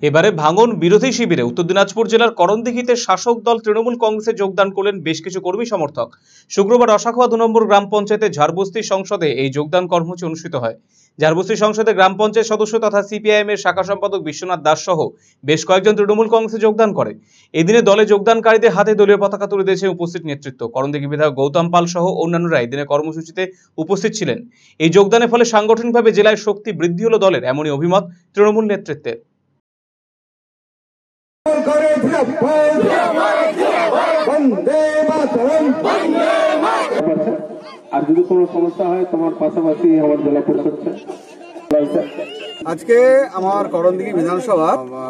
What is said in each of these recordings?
এবারে ভাঙন বিরোধী শিবিরে উত্তর দিনাজপুর জেলার করণদিঘিতে শাসক দল তৃণমূল কংগ্রেসে যোগদান করলেন বেশ কিছু কর্মী সমর্থক। শুক্রবার রসাখোয়া 2 নম্বর গ্রাম পঞ্চায়েতের ঝাড়বস্তি সংসদে এই যোগদান কর্মসূচি অনুষ্ঠিত হয়। ঝাড়বস্তি সংসদে গ্রাম পঞ্চায়েত সদস্য তথা সিপিআইএম এর শাখা সম্পাদক বিশ্বনাথ দাস সহ বেশ কয়েকজন তৃণমূল কংগ্রেসে যোগদান করে। এদিনে দলে যোগদানকারীদের হাতে দলীয় পতাকা তুলে দিয়েছে উপস্থিত নেতৃত্ব। করণদিঘি বিধায়ক গৌতম পাল সহ অন্যান্যরা এই দিনের কর্মসূচিতে উপস্থিত ছিলেন। এই যোগদানের ফলে সাংগঠনিকভাবে জেলায় শক্তি বৃদ্ধি হলো দলের, এমনই অভিমত তৃণমূল নেতৃত্বের। আর যদি কোনো সমস্যা হয় তোমার পাশাপাশি আমার জেলা পরিষদ। আজকে আমার করণদিঘি বিধানসভা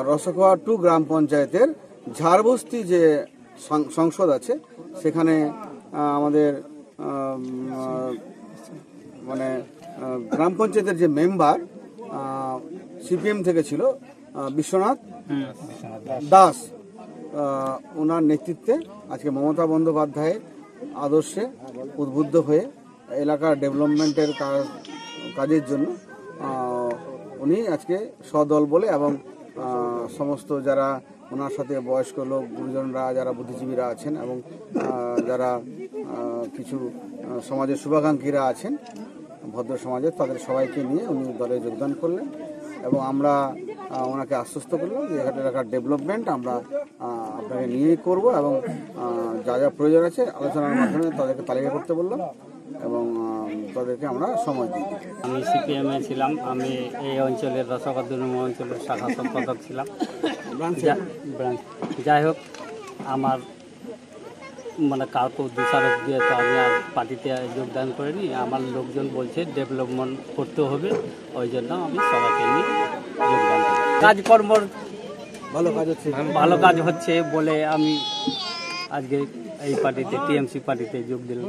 রসাখোয়া 2 গ্রাম পঞ্চায়েতের ঝাড়বস্তি যে সংসদ আছে সেখানে আমাদের মানে গ্রাম পঞ্চায়েতের যে মেম্বার সিপিএম থেকে ছিল বিশ্বনাথ দাস, ওনার নেতৃত্বে আজকে মমতা বন্দ্যোপাধ্যায়ের আদর্শে উদ্বুদ্ধ হয়ে এলাকার ডেভেলপমেন্টের কাজের জন্য উনি আজকে সদল বলে এবং সমস্ত যারা ওনার সাথে বয়স্ক লোক, গুরুজনরা, যারা বুদ্ধিজীবীরা আছেন এবং যারা কিছু সমাজের শুভাকাঙ্ক্ষীরা আছেন ভদ্র সমাজের, তাদের সবাইকে নিয়ে উনি দলে যোগদান করলেন এবং আমরা ওনাকে আশ্বস্ত করলাম যে এলাকার ডেভেলপমেন্ট আমরা আপনাকে নিয়েই করব এবং যা যা প্রয়োজন আছে আলোচনার মাধ্যমে তাদেরকে তালিকা করতে বললাম এবং তাদেরকে আমরা সময় দিই। আমি সিপিএম এ ছিলাম, আমি এই অঞ্চলের রসাখোয়া 2 নম্বর অঞ্চলের শাখা সম্পাদক ছিলাম। যাই হোক, আমার মানে কাউকে দোষারোপ দিয়ে তো আমি আর পার্টিতে যোগদান করিনি। আমার লোকজন বলছে ডেভেলপমেন্ট করতে হবে, ওই জন্য আমি সবাইকে নিয়ে যোগদান করি। কাজকর্ম ভালো কাজ হচ্ছে বলে আমি আজকে এই পার্টিতে, টিএমসি পার্টিতে যোগ দিলাম।